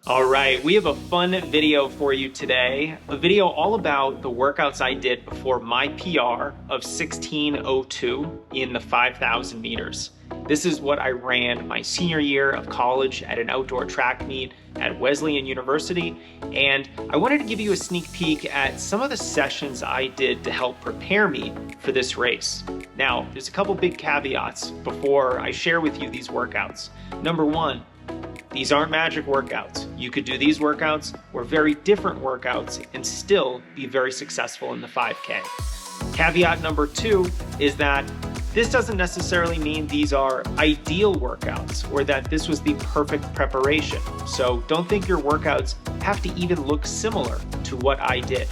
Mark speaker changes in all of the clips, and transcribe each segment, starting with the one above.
Speaker 1: All right, we have a fun video for you today. A video all about the workouts I did before my PR of 16:02 in the 5,000 meters. This is what I ran my senior year of college at an outdoor track meet at Wesleyan University, and I wanted to give you a sneak peek at some of the sessions I did to help prepare me for this race. Now, there's a couple big caveats before I share with you these workouts. Number one, these aren't magic workouts. You could do these workouts or very different workouts and still be very successful in the 5K. Caveat number two is that this doesn't necessarily mean these are ideal workouts or that this was the perfect preparation. So don't think your workouts have to even look similar to what I did.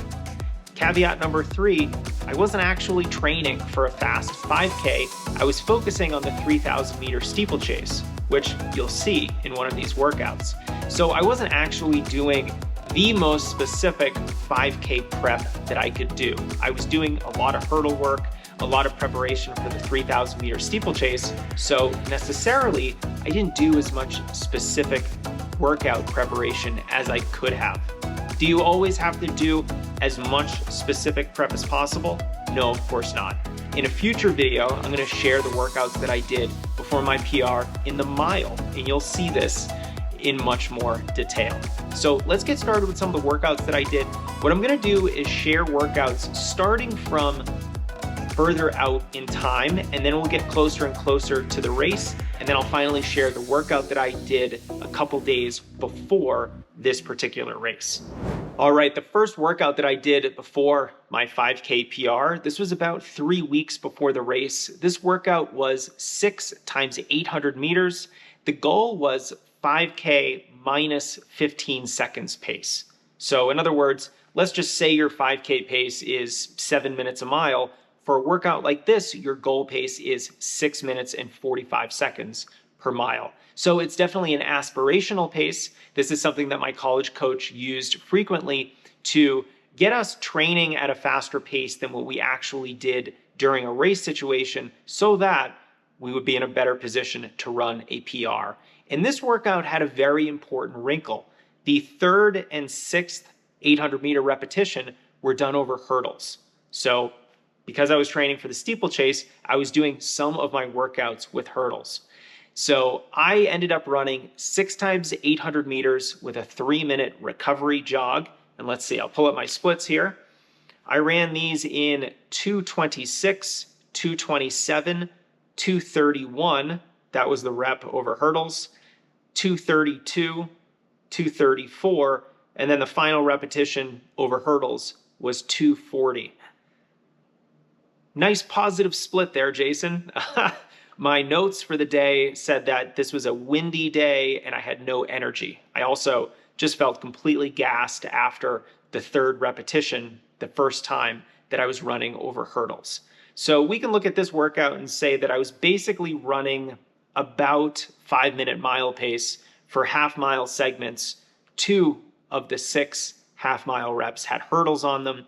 Speaker 1: Caveat number three, I wasn't actually training for a fast 5K. I was focusing on the 3,000 meter steeplechase, which you'll see in one of these workouts. So I wasn't actually doing the most specific 5K prep that I could do. I was doing a lot of hurdle work, a lot of preparation for the 3,000 meter steeplechase. So necessarily, I didn't do as much specific workout preparation as I could have. Do you always have to do as much specific prep as possible? No, of course not. In a future video, I'm gonna share the workouts that I did before my PR in the mile, and you'll see this in much more detail. So let's get started with some of the workouts that I did. What I'm gonna do is share workouts starting from further out in time, and then we'll get closer and closer to the race, and then I'll finally share the workout that I did a couple days before this particular race. All right, the first workout that I did before my 5K PR, this was about 3 weeks before the race. This workout was 6 times 800 meters. The goal was 5K minus 15 seconds pace. So in other words, let's just say your 5K pace is 7 minutes a mile. For a workout like this, your goal pace is 6 minutes and 45 seconds per mile. So it's definitely an aspirational pace. This is something that my college coach used frequently to get us training at a faster pace than what we actually did during a race situation so that we would be in a better position to run a PR. And this workout had a very important wrinkle. The third and sixth 800 meter repetition were done over hurdles. So because I was training for the steeplechase, I was doing some of my workouts with hurdles. So I ended up running 6 times 800 meters with a 3-minute recovery jog. And let's see, I'll pull up my splits here. I ran these in 226, 227, 231. That was the rep over hurdles. 232, 234, and then the final repetition over hurdles was 240. Nice positive split there, Jason. My notes for the day said that this was a windy day and I had no energy. I also just felt completely gassed after the third repetition, the first time that I was running over hurdles. So we can look at this workout and say that I was basically running about 5-minute mile pace for half-mile segments. 2 of the 6 half-mile reps had hurdles on them.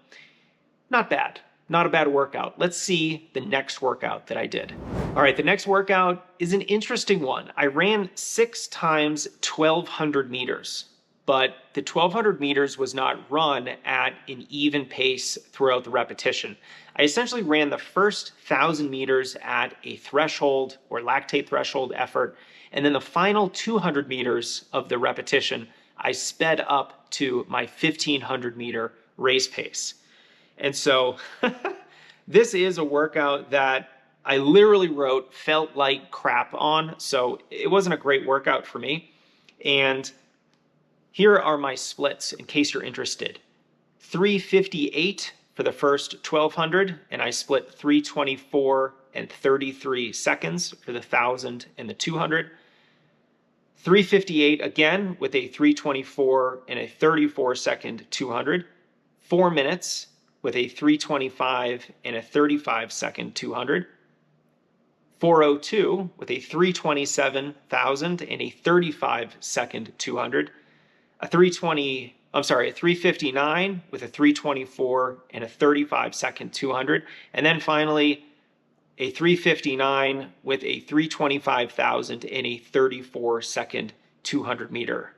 Speaker 1: Not bad. Not a bad workout. Let's see the next workout that I did. All right, the next workout is an interesting one. I ran 6 times 1,200 meters, but the 1,200 meters was not run at an even pace throughout the repetition. I essentially ran the first 1,000 meters at a threshold or lactate threshold effort, and then the final 200 meters of the repetition, I sped up to my 1,500 meter race pace. And so this is a workout that I literally wrote felt like crap on. So it wasn't a great workout for me. And here are my splits in case you're interested. 358 for the first 1,200, and I split 324 and 33 seconds for the 1,000 and the 200. 358 again with a 324 and a 34 second 200. 4 minutes with a 325 and a 35 second 200. 402 with a 327,000 and a 35 second 200. A 359 with a 324 and a 35 second 200. And then finally a 359 with a 325,000 and a 34 second 200 meter.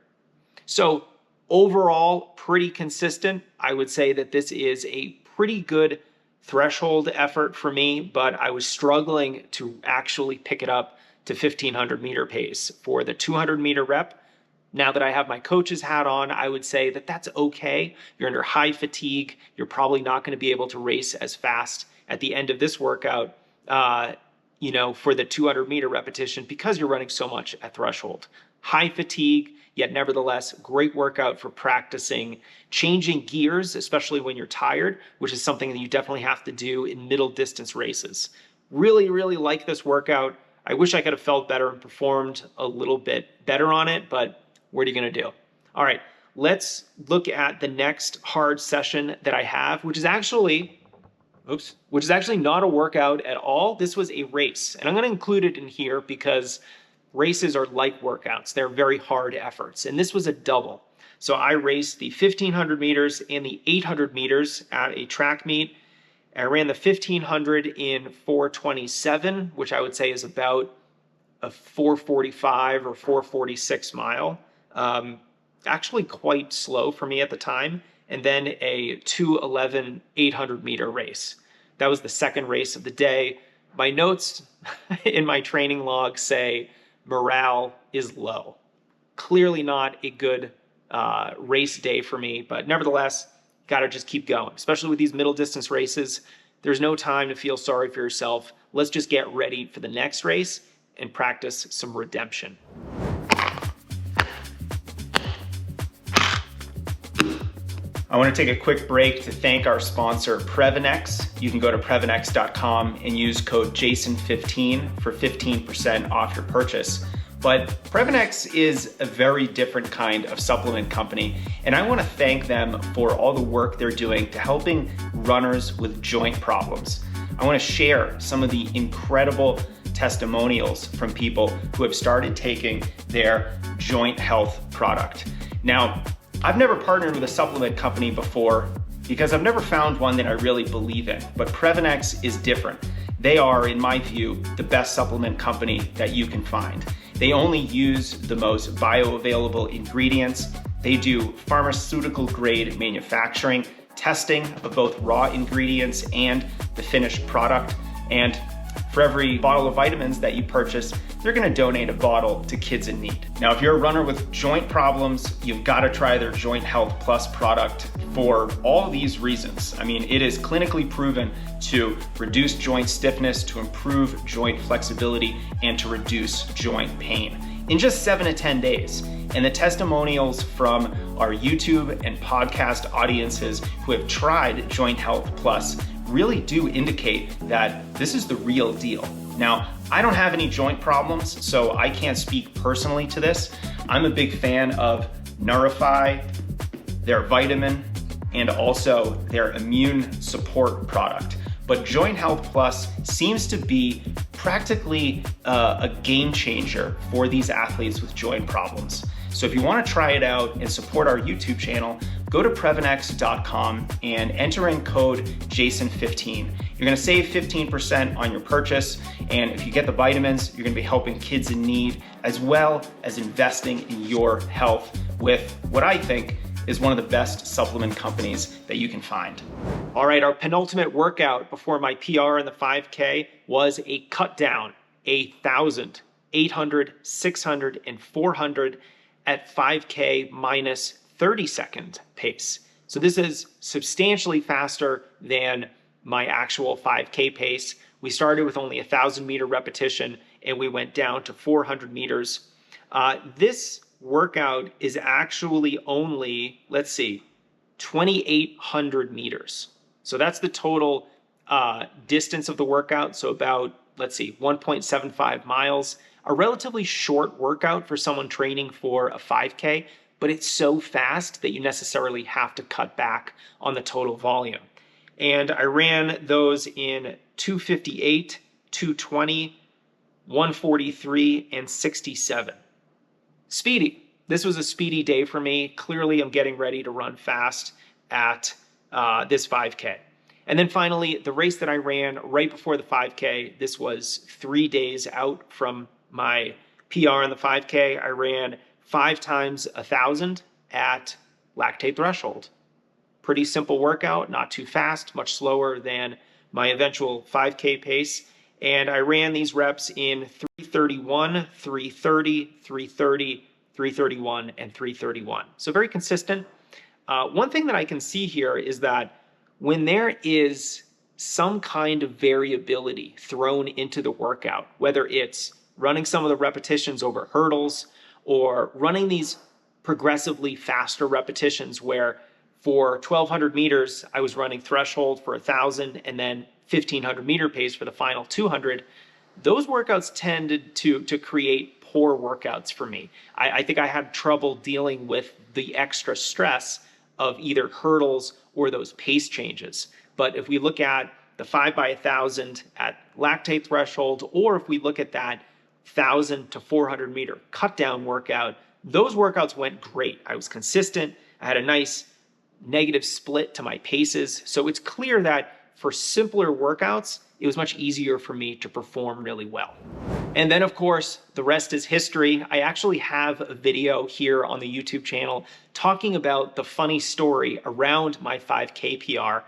Speaker 1: So overall, pretty consistent. I would say that this is a pretty good threshold effort for me, but I was struggling to actually pick it up to 1500 meter pace for the 200 meter rep. Now that I have my coach's hat on, I would say that that's okay. You're under high fatigue. You're probably not going to be able to race as fast at the end of this workout, for the 200 meter repetition because you're running so much at threshold. High fatigue, yet nevertheless, great workout for practicing changing gears, especially when you're tired, which is something that you definitely have to do in middle distance races. Really, really like this workout. I wish I could have felt better and performed a little bit better on it, but what are you going to do? All right, let's look at the next hard session that I have, which is actually not a workout at all. This was a race, and I'm going to include it in here because races are like workouts. They're very hard efforts, and this was a double. So I raced the 1500 meters and the 800 meters at a track meet. I ran the 1500 in 4:27, which I would say is about a 4:45 or 4:46 mile. Actually quite slow for me at the time. And then a 2:11 800 meter race. That was the second race of the day. My notes in my training log say morale is low. Clearly not a good race day for me, but nevertheless, got to just keep going, especially with these middle distance races. There's no time to feel sorry for yourself. Let's just get ready for the next race and practice some redemption. I want to take a quick break to thank our sponsor, Previnex. You can go to Previnex.com and use code JASON15 for 15% off your purchase. But Previnex is a very different kind of supplement company, and I want to thank them for all the work they're doing to helping runners with joint problems. I want to share some of the incredible testimonials from people who have started taking their joint health product. Now, I've never partnered with a supplement company before because I've never found one that I really believe in, but Previnex is different. They are, in my view, the best supplement company that you can find. They only use the most bioavailable ingredients. They do pharmaceutical grade manufacturing, testing of both raw ingredients and the finished product. And for every bottle of vitamins that you purchase, they're gonna donate a bottle to kids in need. Now, if you're a runner with joint problems, you've gotta try their Joint Health Plus product for all these reasons. I mean, it is clinically proven to reduce joint stiffness, to improve joint flexibility, and to reduce joint pain in just 7 to 10 days. And the testimonials from our YouTube and podcast audiences who have tried Joint Health Plus really do indicate that this is the real deal. Now, I don't have any joint problems, so I can't speak personally to this. I'm a big fan of Nourify, their vitamin, and also their immune support product. But Joint Health Plus seems to be practically a game changer for these athletes with joint problems. So if you want to try it out and support our YouTube channel, go to Previnex.com and enter in code JASON15. You're going to save 15% on your purchase, and if you get the vitamins, you're going to be helping kids in need, as well as investing in your health with what I think is one of the best supplement companies that you can find. All right, our penultimate workout before my PR in the 5K was a cut down, 1,000, 800, 600, and 400 at 5K minus 30-second pace. So this is substantially faster than my actual 5K pace. We started with only 1,000 meter repetition and we went down to 400 meters. This workout is actually only, 2,800 meters. So that's the total distance of the workout. So about, 1.75 miles. A relatively short workout for someone training for a 5K, but it's so fast that you necessarily have to cut back on the total volume. And I ran those in 2:58, 2:20, 1:43, and 67. Speedy. This was a speedy day for me. Clearly, I'm getting ready to run fast at this 5K. And then finally, the race that I ran right before the 5K, this was 3 days out from my PR in the 5K. I ran 5 times 1,000 at lactate threshold. Pretty simple workout, not too fast, much slower than my eventual 5K pace. And I ran these reps in 331, 330, 330, 331, and 331. So very consistent. One thing that I can see here is that when there is some kind of variability thrown into the workout, whether it's running some of the repetitions over hurdles or running these progressively faster repetitions where for 1200 meters, I was running threshold for 1,000 and then 1500 meter pace for the final 200. Those workouts tended to create poor workouts for me. I think I had trouble dealing with the extra stress of either hurdles or those pace changes. But if we look at the 5 by 1,000 at lactate threshold, or if we look at that 1,000 to 400 meter cut down workout, those workouts went great. I was consistent. I had a nice negative split to my paces. So it's clear that for simpler workouts, it was much easier for me to perform really well. And then of course, the rest is history. I actually have a video here on the YouTube channel talking about the funny story around my 5K PR.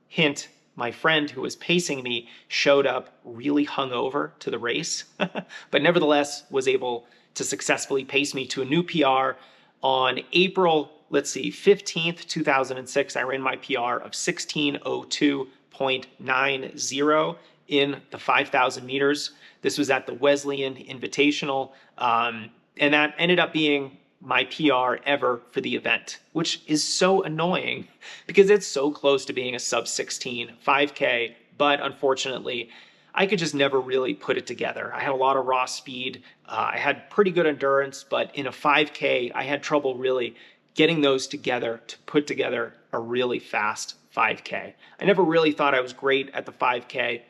Speaker 1: Hint, my friend who was pacing me showed up really hungover to the race, but nevertheless was able to successfully pace me to a new PR on April 15th, 2006. I ran my PR of 16:02.90 in the 5,000 meters. This was at the Wesleyan Invitational, and that ended up being my PR ever for the event, which is so annoying because it's so close to being a sub 16 5K, but unfortunately, I could just never really put it together. I had a lot of raw speed. I had pretty good endurance, but in a 5K, I had trouble really getting those together to put together a really fast 5K. I never really thought I was great at the 5K,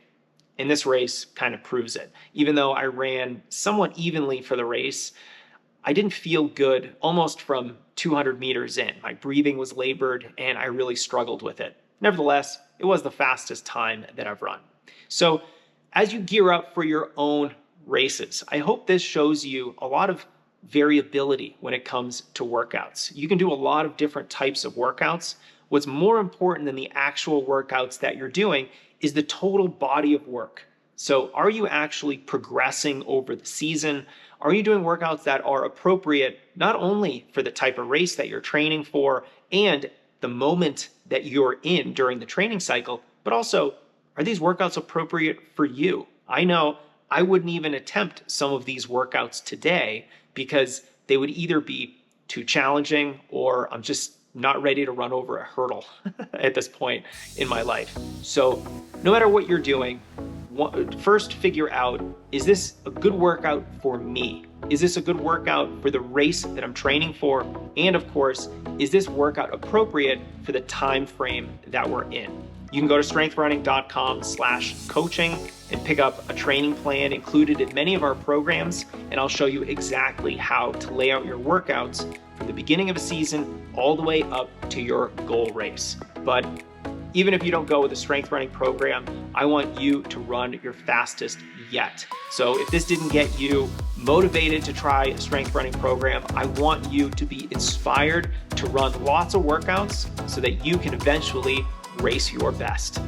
Speaker 1: and this race kind of proves it. Even though I ran somewhat evenly for the race, I didn't feel good almost from 200 meters in. My breathing was labored, and I really struggled with it. Nevertheless, it was the fastest time that I've run. So as you gear up for your own races, I hope this shows you a lot of variability when it comes to workouts. You can do a lot of different types of workouts. What's more important than the actual workouts that you're doing is the total body of work. So are you actually progressing over the season? Are you doing workouts that are appropriate not only for the type of race that you're training for and the moment that you're in during the training cycle, but also are these workouts appropriate for you? I know I wouldn't even attempt some of these workouts today because they would either be too challenging or I'm just not ready to run over a hurdle at this point in my life. So no matter what you're doing, first figure out, is this a good workout for me? Is this a good workout for the race that I'm training for? And of course, is this workout appropriate for the time frame that we're in? You can go to strengthrunning.com/coaching and pick up a training plan included in many of our programs, and I'll show you exactly how to lay out your workouts from the beginning of a season all the way up to your goal race. But even if you don't go with a strength running program, I want you to run your fastest yet. So if this didn't get you motivated to try a strength running program, I want you to be inspired to run lots of workouts so that you can eventually race your best.